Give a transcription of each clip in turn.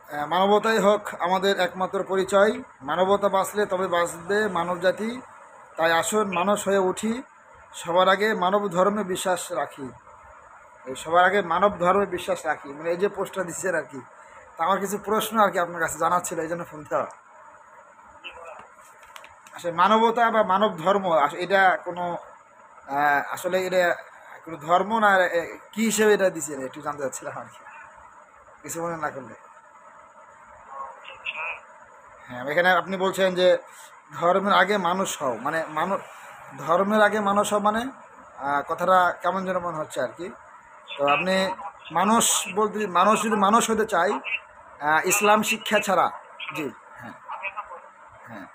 মানবতাই হোক আমাদের একমাত্র পরিচয়। মানবতা বাঁচলে তবে বাঁচবে মানব জাতি। তাই আসুন মানুষ হয়ে উঠি, সবার আগে মানব ধর্মে বিশ্বাস রাখি। এই সবার আগে মানব ধর্মে বিশ্বাস রাখি, মানে এই যে পোস্টটা দিচ্ছেন আর কি। তা আমার কিছু প্রশ্ন আর কি আপনার কাছে জানার ছিল, এই জন্য ফোন দেওয়া। আসলে মানবতা বা মানব ধর্ম এটা কোনো আসলে এটা কোনো ধর্ম না, কি হিসেবে এটা দিচ্ছেন একটু জানতে চাচ্ছিলাম আর কি, কিছু মনে না করলে। হ্যাঁ, এখানে আপনি বলছেন যে ধর্মের আগে মানুষ হও, মানে ধর্মের আগে মানুষ হও মানে কথাটা কেমন যেন মনে হচ্ছে আর কি। তো আপনি মানুষ বলতে, মানুষ যদি মানুষ হতে চাই ইসলাম শিক্ষা ছাড়া। জি। হ্যাঁ। হ্যাঁ।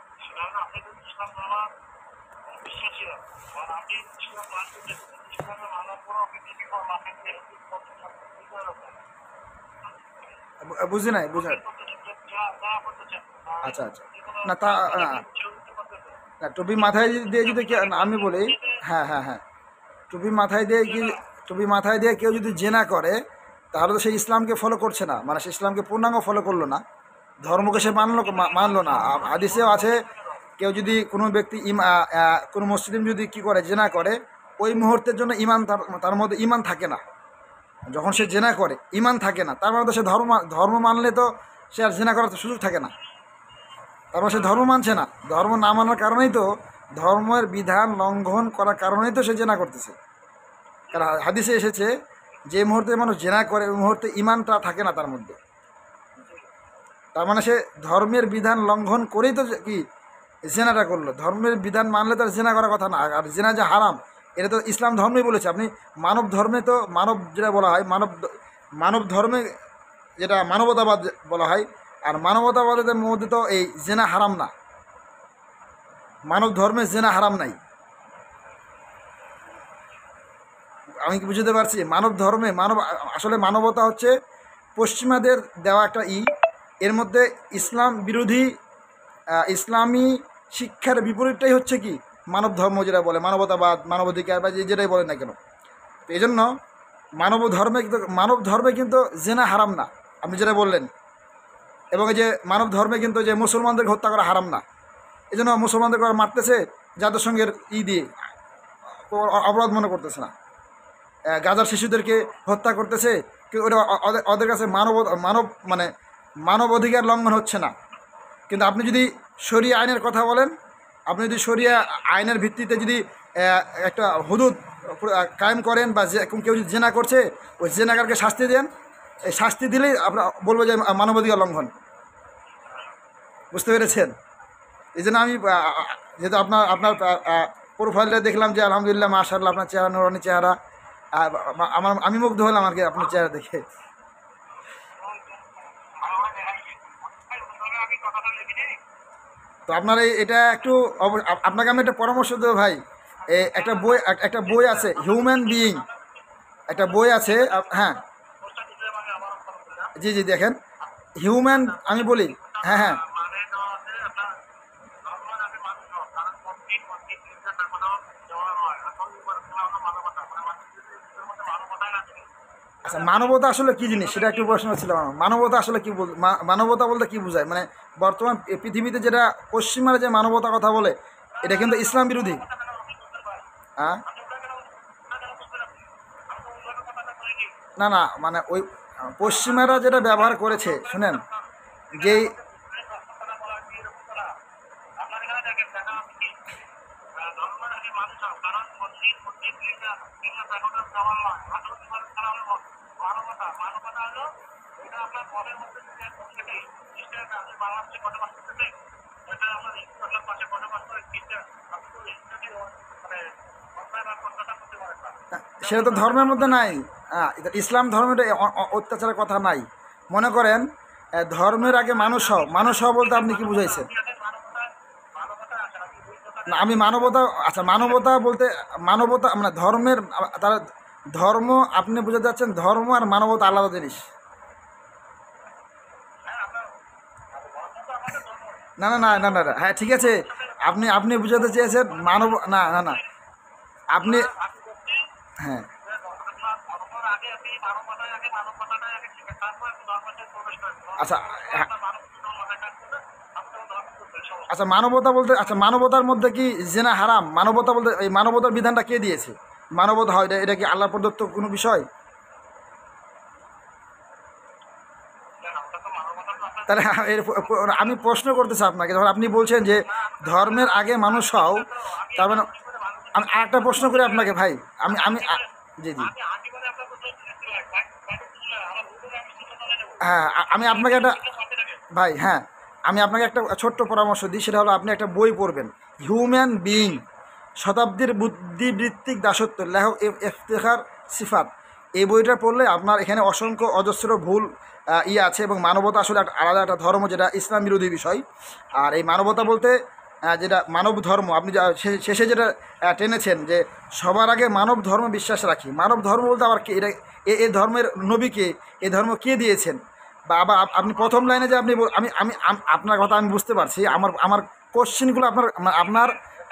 বুঝি নাই, বুঝি নাই। আচ্ছা আচ্ছা। না তা না, টুপি মাথায় দিয়ে যদি আমি বলি, হ্যাঁ হ্যাঁ হ্যাঁ, টুপি মাথায় দিয়ে কি, টুপি মাথায় দিয়ে কেউ যদি জেনা করে তাহলে তো সে ইসলামকে ফলো করছে না, মানে সে ইসলামকে পূর্ণাঙ্গ ফলো করলো না, ধর্মকে সে মানলো না। হাদিসেও আছে কেউ যদি কোনো ব্যক্তি কোনো মুসলিম যদি কি করে জেনা করে, ওই মুহূর্তের জন্য ইমান তার মধ্যে ইমান থাকে না। যখন সে জেনা করে ইমান থাকে না, তার মানে তো সে ধর্ম মানলে তো সে আর জেনা করার তো সুযোগ থাকে না। তারপর সে ধর্ম মানছে না, ধর্ম না মানার কারণেই তো, ধর্মের বিধান লঙ্ঘন করার কারণেই তো সে জেনা করতেছে। কারণ হাদিসে এসেছে যে মুহূর্তে মানুষ জেনা করে ওই মুহূর্তে ইমানটা থাকে না তার মধ্যে। তার মানে সে ধর্মের বিধান লঙ্ঘন করেই তো কি জেনাটা করলো। ধর্মের বিধান মানলে তো আর জেনা করার কথা না। আর জেনা যে হারাম এটা তো ইসলাম ধর্মেই বলেছে। আপনি মানব ধর্মে তো মানব যেটা বলা হয়, মানব ধর্মে যেটা মানবতাবাদ বলা হয়, আর মানবতাবাদের মধ্যে তো এই জেনা হারাম না। মানব ধর্মে জেনা হারাম নাই। আমি কি বুঝতে পারছি? মানব ধর্মে আসলে মানবতা হচ্ছে পশ্চিমাদের দেওয়া একটা এর মধ্যে ইসলাম বিরোধী ইসলামী শিক্ষার বিপরীতটাই হচ্ছে কি মানব ধর্ম, যেটা বলে মানবতাবাদ, মানবাধিকার বা যেটাই বলেন না কেন। তো এই জন্য মানব ধর্মে কিন্তু জেনা হারাম না, আপনি যেটা বললেন। এবং এই যে মানব ধর্মে কিন্তু যে মুসলমানদেরকে হত্যা করা হারাম না, এই জন্য মুসলমানদেরকে মারতেছে জাতিসংঘের দিয়ে অপরাধ মনে করতেছে না। গাজার শিশুদেরকে হত্যা করতেছে, ওটা ওদের কাছে মানব মানে মানব অধিকার লঙ্ঘন হচ্ছে না। কিন্তু আপনি যদি শরিয়া আইনের কথা বলেন, আপনি যদি শরিয়া আইনের ভিত্তিতে যদি একটা হুদুদ কায়েম করেন, বা কেউ যদি জেনা করছে ওই জেনাকারকে শাস্তি দেন, এই শাস্তি দিলেই আপনার বলবো যে মানবাধিকার লঙ্ঘন। বুঝতে পেরেছেন? এই জন্য আমি যেহেতু আপনার প্রোফাইলটা দেখলাম যে আলহামদুলিল্লাহ মাশাআল্লাহ আপনার চেহারা নুরানি চেহারা, আমি মুগ্ধ হলাম আর কি আপনার চেহারা দেখে। তো আপনার এটা একটু আপনাকে আমি একটা পরামর্শ দেবো ভাই। একটা বই আছে হিউম্যান বিইং, একটা বই আছে। হ্যাঁ। জি জি, দেখেন হিউম্যান, আমি বলি। হ্যাঁ হ্যাঁ। আচ্ছা, মানবতা আসলে কি জিনিস সেটা একটু প্রশ্ন ছিল আমার। মানবতা আসলে কি মানবতা বলতে কি বোঝায়? মানে বর্তমান পৃথিবীতে যেটা পশ্চিমারা যে মানবতা কথা বলে এটা কিন্তু ইসলাম বিরোধী। হ্যাঁ। না না, মানে ওই পশ্চিমারা যেটা ব্যবহার করেছে শুনেন, যেই সেটা তো ধর্মের মধ্যে নাই। এটা ইসলাম ধর্মের অত্যাচারের কথা নাই। মনে করেন ধর্মের আগে মানুষ হও বলতে আপনি কি বুঝাইছেন? না, আমি মানবতা, আচ্ছা মানবতা বলতে মানবতা মানে ধর্মের তারা ধর্ম, আপনি বুঝাতে যাচ্ছেন ধর্ম আর মানবতা আলাদা জিনিস। না না না না না না, হ্যাঁ ঠিক আছে। আপনি আপনি বুঝাতে চেয়েছেন না না না, আপনি, হ্যাঁ আচ্ছা হ্যাঁ, আচ্ছা মানবতা বলতে, আচ্ছা মানবতার মধ্যে কি জেনা হারাম? মানবতা বলতে এই মানবতার বিধানটা কে দিয়েছে? মানবতা হয় এটা কি আল্লাহ প্রদত্ত কোনো বিষয়? তাহলে আমি প্রশ্ন করতেছি আপনাকে, যখন আপনি বলছেন যে ধর্মের আগে মানুষ হও, তার মানে আমি আরেকটা প্রশ্ন করি আপনাকে ভাই। আমি আমি জি জি হ্যাঁ, আমি আপনাকে একটা ভাই, হ্যাঁ, আমি আপনাকে একটা ছোট্ট পরামর্শ দিই, সেটা হলো আপনি একটা বই পড়বেন, হিউম্যান বিইং, শতাব্দীর বুদ্ধিবৃত্তিক দাসত্ব, লেখক ইফতেখার সিফাত। এই বইটা পড়লে আপনার এখানে অসংখ্য অজস্র ভুল ইয়ে আছে, এবং মানবতা আসলে একটা আলাদা একটা ধর্ম, যেটা ইসলাম বিরোধী বিষয়। আর এই মানবতা বলতে যেটা মানব ধর্ম, আপনি শেষে যেটা টেনেছেন যে সবার আগে মানব ধর্ম বিশ্বাস রাখি। মানব ধর্ম বলতে আবার কে? এটা এই ধর্মের নবীকে, এই ধর্ম কে দিয়েছেন? বা আবার আপনি প্রথম লাইনে যে আপনি আমি আমি আপনার কথা আমি বুঝতে পারছি, আমার আমার কোশ্চেনগুলো আপনার আপনার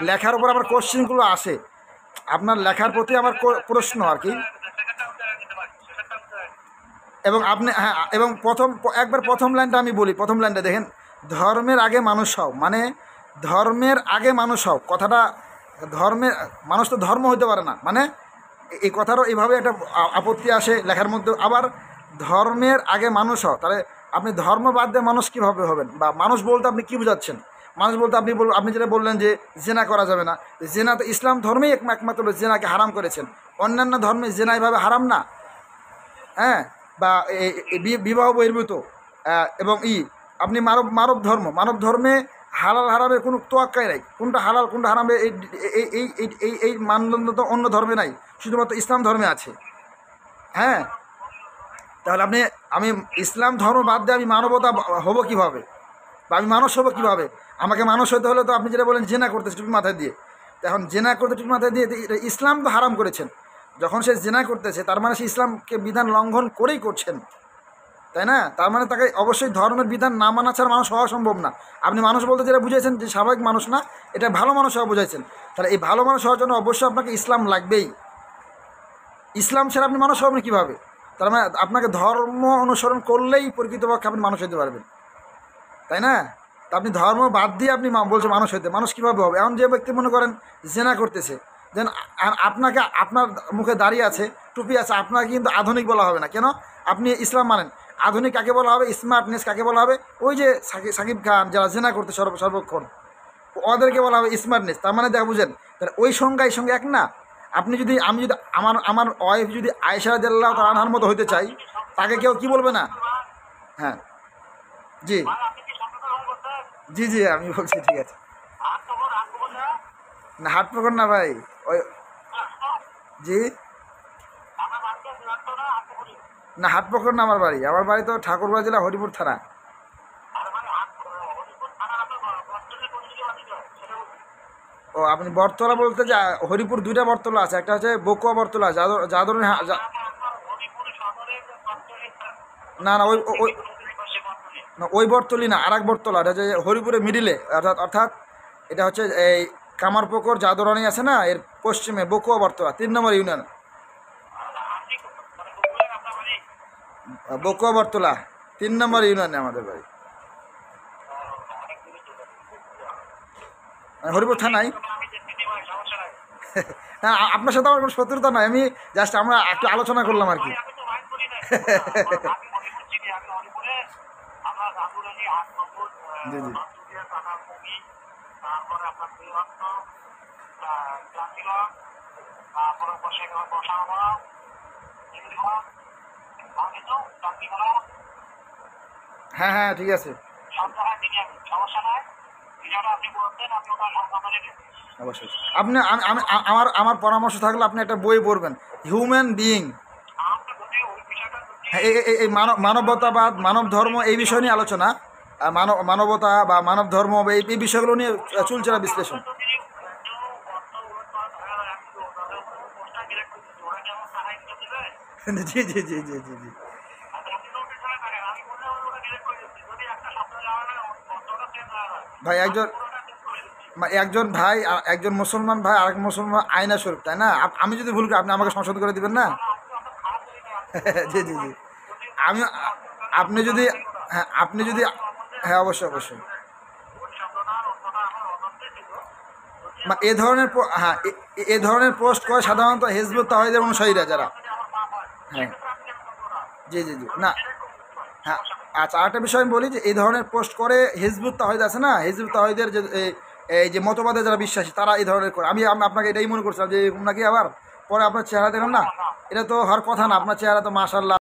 লেখার উপর আবার কোশ্চেনগুলো আসে, আপনার লেখার প্রতি আমার প্রশ্ন আর কি। এবং আপনি হ্যাঁ, এবং একবার প্রথম লাইনটা আমি বলি, প্রথম লাইনটা দেখেন, ধর্মের আগে মানুষ হও, মানে ধর্মের আগে মানুষ হও কথাটা, ধর্মের মানুষ তো ধর্ম হইতে পারে না, মানে এই কথারও এইভাবে একটা আপত্তি আসে লেখার মধ্যে। আবার ধর্মের আগে মানুষ হও, তাহলে আপনি ধর্ম বাদ দিয়ে মানুষ কীভাবে হবেন? বা মানুষ বলতে আপনি কী বোঝাচ্ছেন? মানুষ বলতে আপনি যেটা বললেন যে জেনা করা যাবে না, জেনা তো ইসলাম ধর্মেই একমাত্র জেনাকে হারাম করেছেন, অন্যান্য ধর্মে জেনা এভাবে হারাম না। হ্যাঁ, বা বিবাহ বহির্ভূত এবং আপনি মানব ধর্মে হালাল হারামের কোনো তোয়াক্কাই নাই, কোনটা হালাল কোনটা হারামে এই এই এই এই এই এই মানদণ্ড তো অন্য ধর্মে নাই, শুধুমাত্র ইসলাম ধর্মে আছে। হ্যাঁ, তাহলে আমি ইসলাম ধর্ম বাদ দিয়ে আমি মানবতা হব কীভাবে? বা আমি মানুষ হবো কীভাবে? আমাকে মানুষ হতে হলে তো আপনি যেটা বলেন জেনা করতেছে টুপি মাথায় দিয়ে, তো এখন জেনা করতে টুপি মাথায় দিয়ে ইসলাম তো হারাম করেছেন। যখন সে জেনা করতেছে তার মানে সে ইসলামকে বিধান লঙ্ঘন করেই করছেন, তাই না? তার মানে তাকে অবশ্যই ধর্মের বিধান না মানা ছাড়া মানুষ হওয়া সম্ভব না। আপনি মানুষ বলতে যেটা বুঝেছেন যে স্বাভাবিক মানুষ না, এটা ভালো মানুষ হওয়া বুঝাইছেন। তাহলে এই ভালো মানুষ হওয়ার জন্য অবশ্যই আপনাকে ইসলাম লাগবেই। ইসলাম ছাড়া আপনি মানুষ হবেন কীভাবে? তার মানে আপনাকে ধর্ম অনুসরণ করলেই প্রকৃতপক্ষে আপনি মানুষ হতে পারবেন, তাই না? তা আপনি ধর্ম বাদ দিয়ে আপনি বলছেন মানুষ হইতে, মানুষ কীভাবে হবে? এখন যে ব্যক্তি মনে করেন জেনা করতেছে, দেন আপনাকে, আপনার মুখে দাঁড়িয়ে আছে, টুপি আছে, আপনাকে কিন্তু আধুনিক বলা হবে না। কেন? আপনি ইসলাম মানেন। আধুনিক কাকে বলা হবে? স্মার্টনেস কাকে বলা হবে? ওই যে সাকিব খান যারা জেনা করতে সর্বক্ষণ, ওদেরকে বলা হবে স্মার্টনেস। তার মানে দেখা বুঝেন, তাহলে ওই সংজ্ঞা এই সঙ্গে এক না। আমি যদি আমার ওয়াইফ যদি আয়েশা রাদিয়াল্লাহু তাআলা আনহার মতো হইতে চাই, তাকে কেউ কি বলবে না? হ্যাঁ, জি জি জি, আমি বলছি ঠিক আছে। না হাট পকড় না ভাই, ওই জি, না হাট পকড় না, আমার বাড়ি তো ঠাকুরগাঁও জেলা হরিপুর থানা। ও আপনি বটতলা বলতে, যে হরিপুর দুইটা বটতলা আছে, একটা হচ্ছে বকুয়া বটতলা, যাদরের না না, ওই ওই না, ওই বটতলি না, আর এক বটতলা, এটা হচ্ছে হরিপুরের মিডিলে, অর্থাৎ এটা হচ্ছে এই কামারপুকুর জাদুরানি আছে না, এর পশ্চিমে বকুয়া বটতলা, 3 নম্বর ইউনিয়ন, বকুয়া বটতলা 3 নম্বর ইউনিয়নে আমাদের বাড়ি, হরিপুর থানায়। না আপনার সাথে আমার কোনো শত্রুতা নয়, আমি জাস্ট আমরা একটু আলোচনা করলাম আর কি। জি জি হ্যাঁ হ্যাঁ, ঠিক আছে, অবশ্যই। আপনি আমার আমার পরামর্শ থাকলে আপনি একটা বই পড়বেন, হিউম্যান বিইং। হ্যাঁ, এই মানবতাবাদ, মানব ধর্ম, এই বিষয় নিয়ে আলোচনা, মানবতা বা মানব ধর্ম, এই বিষয়গুলো নিয়ে চুলচেরা বিশ্লেষণ। জি জি জি জি জি জি ভাই, একজন ভাই, একজন মুসলমান ভাই আরেক মুসলমান আয়না স্বরূপ, তাই না? আমি যদি ভুল করি আপনি আমাকে সংশোধন করে দিবেন না? জি জি জি, আমি আপনি যদি হ্যাঁ আপনি যদি, হ্যাঁ অবশ্যই অবশ্যই, এ ধরনের হ্যাঁ এ ধরনের পোস্ট করে সাধারণত হিজবুত তাওহীদের অনুসারীরা যারা। হ্যাঁ জি জি জি না, হ্যাঁ আচ্ছা আরেকটা বিষয় আমি বলি যে এই ধরনের পোস্ট করে হিজবুত তাওহীদ আছে না, হিজবুত তাওহীদের যে এই যে মতবাদে যারা বিশ্বাসী তারা এই ধরনের করে। আমি আপনাকে এটাই মনে করছিলাম যে এরকম নাকি, আবার পরে আপনার চেহারা দেখুন না, এটা তো হওয়ার কথা না, আপনার চেহারা তো মাশাআল্লাহ।